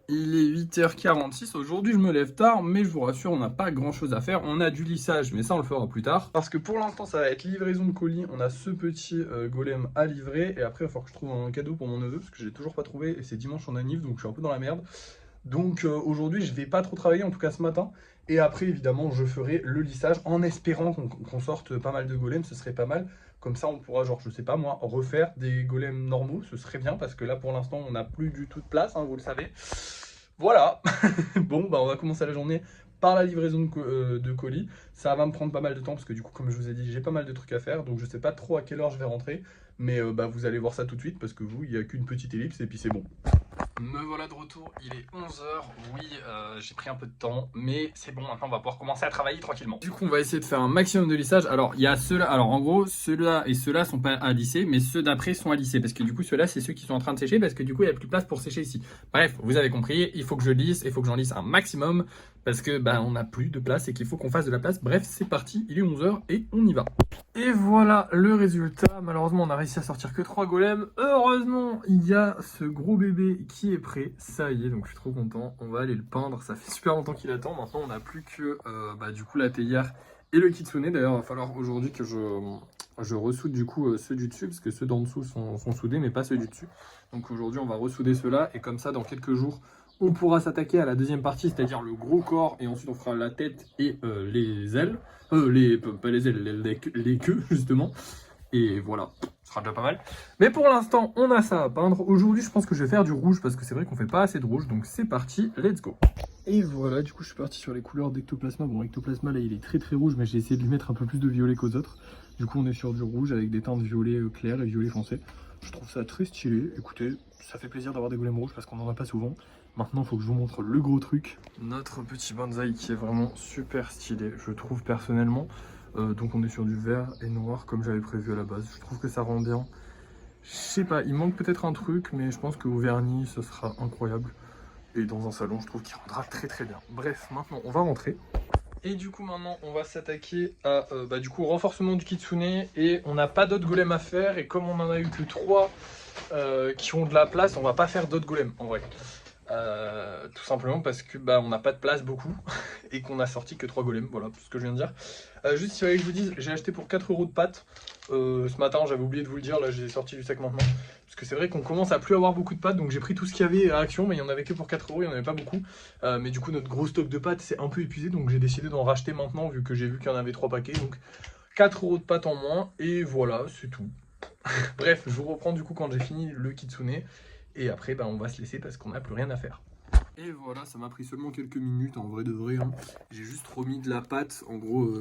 Il est 8h46, aujourd'hui je me lève tard, mais je vous rassure, on n'a pas grand chose à faire. On a du lissage, mais ça on le fera plus tard. Parce que pour l'instant ça va être livraison de colis, on a ce petit golem à livrer, et après il va falloir que je trouve un cadeau pour mon neveu, parce que je l'ai toujours pas trouvé, et c'est dimanche en anniv, donc je suis un peu dans la merde. Donc aujourd'hui je vais pas trop travailler, en tout cas ce matin. Et après évidemment je ferai le lissage en espérant qu'on sorte pas mal de golems, ce serait pas mal. Comme ça on pourra genre je sais pas moi refaire des golems normaux, ce serait bien parce que là pour l'instant on n'a plus du tout de place, hein, vous le savez. Voilà. Bon bah on va commencer la journée par la livraison de colis. Ça va me prendre pas mal de temps parce que du coup comme je vous ai dit j'ai pas mal de trucs à faire, donc je sais pas trop à quelle heure je vais rentrer. Mais bah vous allez voir ça tout de suite parce que vous il n'y a qu'une petite ellipse et puis c'est bon. Me voilà de retour, il est 11h, oui, j'ai pris un peu de temps, mais c'est bon, maintenant on va pouvoir commencer à travailler tranquillement. Du coup, on va essayer de faire un maximum de lissage. Alors, il y a ceux-là, alors en gros, ceux-là et ceux-là sont pas à lisser, mais ceux d'après sont à lisser, parce que du coup, ceux-là, c'est ceux qui sont en train de sécher, parce que du coup, il n'y a plus de place pour sécher ici. Bref, vous avez compris, il faut que je lisse, il faut que j'en lisse un maximum, parce que bah, on n'a plus de place et qu'il faut qu'on fasse de la place. Bref, c'est parti, il est 11h et on y va. Et voilà le résultat. Malheureusement, on a réussi à sortir que 3 golems. Heureusement, il y a ce gros bébé qui est prêt. Ça y est, donc je suis trop content. On va aller le peindre. Ça fait super longtemps qu'il attend. Maintenant, on n'a plus que du coup la théière et le kitsune. D'ailleurs, il va falloir aujourd'hui que je ressoude du coup ceux du dessus, parce que ceux d'en dessous sont soudés, mais pas ceux du dessus. Donc aujourd'hui, on va ressouder ceux-là. Et comme ça, dans quelques jours, on pourra s'attaquer à la deuxième partie, c'est-à-dire le gros corps. Et ensuite, on fera la tête et les ailes. Pas les ailes, les queues, justement. Et voilà, ce sera déjà pas mal. Mais pour l'instant, on a ça à peindre. Aujourd'hui, je pense que je vais faire du rouge parce que c'est vrai qu'on fait pas assez de rouge. Donc c'est parti, let's go. Et voilà, du coup, je suis parti sur les couleurs d'Ectoplasma. Bon, Ectoplasma, là, il est très très rouge, mais j'ai essayé de lui mettre un peu plus de violet qu'aux autres. Du coup, on est sur du rouge avec des teintes violet clair et violet foncé. Je trouve ça très stylé. Écoutez, ça fait plaisir d'avoir des golems rouges parce qu'on n'en a pas souvent. Maintenant, il faut que je vous montre le gros truc. Notre petit bonsaï qui est vraiment super stylé, je trouve personnellement. Donc on est sur du vert et noir comme j'avais prévu à la base. Je trouve que ça rend bien. Je sais pas, il manque peut-être un truc, mais je pense qu'au vernis, ce sera incroyable. Et dans un salon, je trouve qu'il rendra très très bien. Bref, maintenant, on va rentrer. Et du coup, maintenant, on va s'attaquer à du coup, au renforcement du kitsune. Et on n'a pas d'autres golems à faire. Et comme on en a eu que 3 qui ont de la place, on va pas faire d'autres golems en vrai. Tout simplement parce que on n'a pas de place beaucoup et qu'on a sorti que 3 golems, voilà tout ce que je viens de dire. Juste il fallait que je vous dise, j'ai acheté pour 4 € de pâtes ce matin, j'avais oublié de vous le dire, là j'ai sorti du sac maintenant. Parce que c'est vrai qu'on commence à plus avoir beaucoup de pâtes, donc j'ai pris tout ce qu'il y avait à Action, mais il n'y en avait que pour 4 €, il n'y en avait pas beaucoup. Mais du coup notre gros stock de pâtes c'est un peu épuisé, donc j'ai décidé d'en racheter maintenant vu que j'ai vu qu'il y en avait 3 paquets. Donc 4 € de pâtes en moins, et voilà, c'est tout. Bref, je vous reprends du coup quand j'ai fini le kitsune. Et après, on va se laisser parce qu'on n'a plus rien à faire. Et voilà, ça m'a pris seulement quelques minutes, en vrai de vrai. Hein. J'ai juste remis de la pâte, en gros,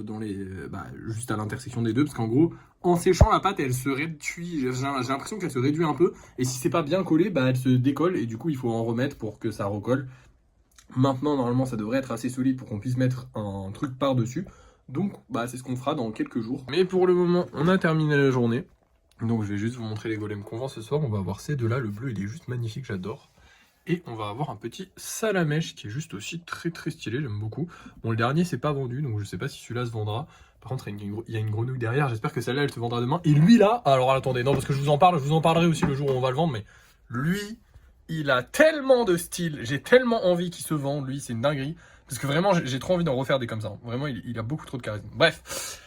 juste à l'intersection des deux. Parce qu'en gros, en séchant, la pâte, elle se réduit. J'ai l'impression qu'elle se réduit un peu. Et si c'est pas bien collé, elle se décolle. Et du coup, il faut en remettre pour que ça recolle. Maintenant, normalement, ça devrait être assez solide pour qu'on puisse mettre un truc par-dessus. Donc, c'est ce qu'on fera dans quelques jours. Mais pour le moment, on a terminé la journée. Donc je vais juste vous montrer les golems qu'on vend ce soir. On va avoir ces deux-là. Le bleu, il est juste magnifique, j'adore. Et on va avoir un petit salamèche qui est juste aussi très très stylé, j'aime beaucoup. Bon, le dernier, c'est pas vendu, donc je sais pas si celui-là se vendra. Par contre, il y a une grenouille derrière. J'espère que celle-là, elle se vendra demain. Et lui, là, alors attendez, non, parce que je vous en parlerai aussi le jour où on va le vendre. Mais lui, il a tellement de style. J'ai tellement envie qu'il se vende. Lui, c'est une dinguerie. Parce que vraiment, j'ai trop envie d'en refaire des comme ça. Vraiment, il a beaucoup trop de charisme. Bref.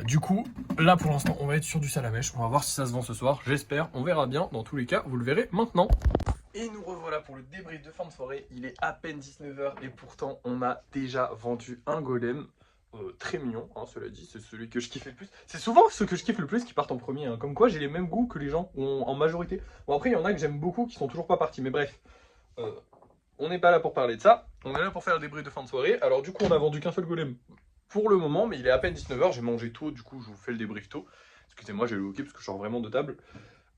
Du coup, là pour l'instant, on va être sur du salamèche. On va voir si ça se vend ce soir. J'espère. On verra bien. Dans tous les cas, vous le verrez maintenant. Et nous revoilà pour le débrief de fin de soirée. Il est à peine 19h et pourtant, on a déjà vendu un golem. Très mignon, hein, cela dit. C'est celui que je kiffe le plus. C'est souvent ceux que je kiffe le plus qui partent en premier. Hein. Comme quoi, j'ai les mêmes goûts que les gens en majorité. Bon, après, il y en a que j'aime beaucoup qui sont toujours pas partis. Mais bref. On n'est pas là pour parler de ça. On est là pour faire le débrief de fin de soirée. Alors, du coup, on a vendu qu'un seul golem pour le moment, mais il est à peine 19h, j'ai mangé tôt, du coup je vous fais le débrief tôt. Excusez-moi, j'ai le hockey parce que je sors vraiment de table.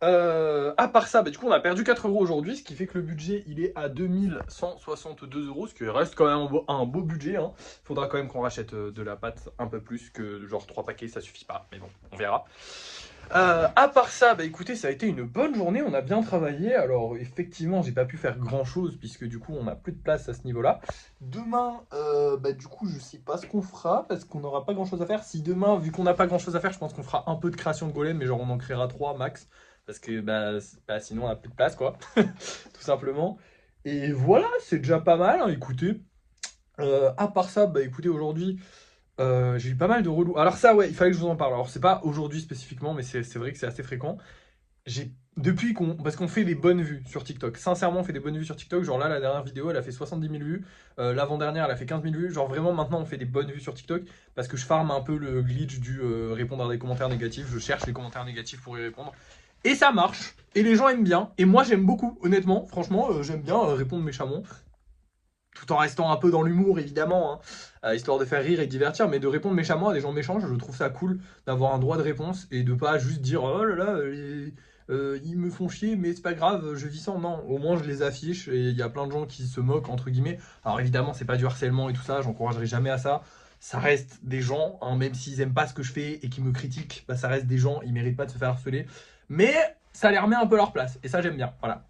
À part ça, du coup on a perdu 4 € aujourd'hui, ce qui fait que le budget il est à 2162 €, ce qui reste quand même un beau budget. Hein. Faudra quand même qu'on rachète de la pâte un peu plus que genre 3 paquets, ça suffit pas, mais bon, on verra. À part ça, écoutez, ça a été une bonne journée, on a bien travaillé. Alors effectivement, j'ai pas pu faire grand chose puisque du coup on n'a plus de place à ce niveau-là. Demain, du coup je sais pas ce qu'on fera parce qu'on n'aura pas grand chose à faire. Si demain, vu qu'on n'a pas grand chose à faire, je pense qu'on fera un peu de création de golem, mais genre on en créera 3 max. Parce que sinon on n'a plus de place quoi, tout simplement. Et voilà, c'est déjà pas mal, hein, écoutez. À part ça, bah écoutez, aujourd'hui, j'ai eu pas mal de relous. Alors ça, ouais, il fallait que je vous en parle. Alors c'est pas aujourd'hui spécifiquement, mais c'est vrai que c'est assez fréquent. Depuis parce qu'on fait des bonnes vues sur TikTok. Sincèrement, on fait des bonnes vues sur TikTok. Genre là, la dernière vidéo, elle a fait 70 000 vues. L'avant-dernière, elle a fait 15 000 vues. Genre vraiment, maintenant, on fait des bonnes vues sur TikTok parce que je farme un peu le glitch du répondre à des commentaires négatifs. Je cherche les commentaires négatifs pour y répondre. Et ça marche. Et les gens aiment bien. Et moi, j'aime beaucoup, honnêtement. Franchement, j'aime bien répondre méchamment. Tout en restant un peu dans l'humour, évidemment, hein, histoire de faire rire et divertir, mais de répondre méchamment à des gens méchants, je trouve ça cool d'avoir un droit de réponse et de pas juste dire oh là là, ils me font chier, mais c'est pas grave, je vis sans. Non, au moins je les affiche et il y a plein de gens qui se moquent, entre guillemets. Alors évidemment, c'est pas du harcèlement et tout ça, j'encouragerai jamais à ça. Ça reste des gens, hein, même s'ils aiment pas ce que je fais et qui me critiquent, bah, ça reste des gens, ils méritent pas de se faire harceler. Mais ça les remet un peu à leur place et ça, j'aime bien. Voilà.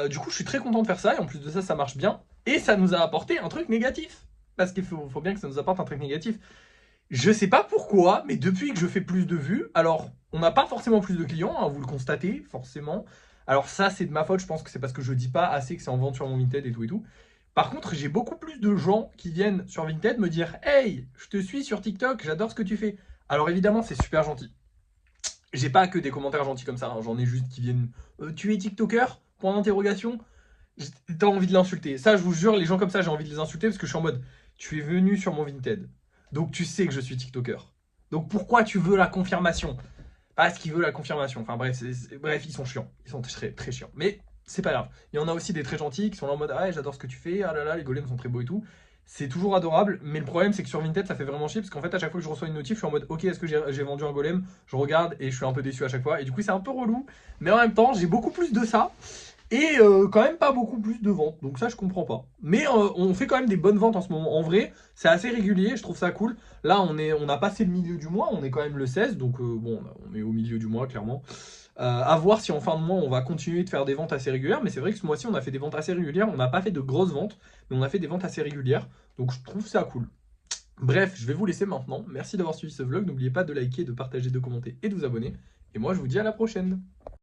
Du coup, je suis très content de faire ça et en plus de ça, ça marche bien. Et ça nous a apporté un truc négatif. Parce qu'il faut bien que ça nous apporte un truc négatif. Je sais pas pourquoi, mais depuis que je fais plus de vues, alors on n'a pas forcément plus de clients, hein, vous le constatez forcément. Alors ça, c'est de ma faute, je pense que c'est parce que je dis pas assez que c'est en vente sur mon Vinted et tout et tout. Par contre, j'ai beaucoup plus de gens qui viennent sur Vinted me dire hey, je te suis sur TikTok, j'adore ce que tu fais. Alors évidemment, c'est super gentil. J'ai pas que des commentaires gentils comme ça, hein, j'en ai juste qui viennent tu es TikToker? Point d'interrogation. T'as envie de l'insulter. Ça, je vous jure, les gens comme ça, j'ai envie de les insulter parce que je suis en mode tu es venu sur mon Vinted. Donc tu sais que je suis TikToker. Donc pourquoi tu veux la confirmation? Parce qu'il veut la confirmation. Enfin bref, bref, ils sont chiants. Ils sont très, très chiants. Mais c'est pas grave. Il y en a aussi des très gentils qui sont là en mode ah, j'adore ce que tu fais. Ah là là, les golems sont très beaux et tout. C'est toujours adorable. Mais le problème, c'est que sur Vinted, ça fait vraiment chier. Parce qu'en fait, à chaque fois que je reçois une notif, je suis en mode ok, est-ce que j'ai vendu un golem? Je regarde et je suis un peu déçu à chaque fois. Et du coup, c'est un peu relou. Mais en même temps, j'ai beaucoup plus de ça. Et quand même pas beaucoup plus de ventes, donc ça je comprends pas. Mais on fait quand même des bonnes ventes en ce moment. En vrai, c'est assez régulier, je trouve ça cool. Là, on a passé le milieu du mois, on est quand même le 16, donc bon, on est au milieu du mois clairement. À voir si en fin de mois on va continuer de faire des ventes assez régulières, mais c'est vrai que ce mois-ci on a fait des ventes assez régulières. On n'a pas fait de grosses ventes, mais on a fait des ventes assez régulières, donc je trouve ça cool. Bref, je vais vous laisser maintenant. Merci d'avoir suivi ce vlog. N'oubliez pas de liker, de partager, de commenter et de vous abonner. Et moi je vous dis à la prochaine.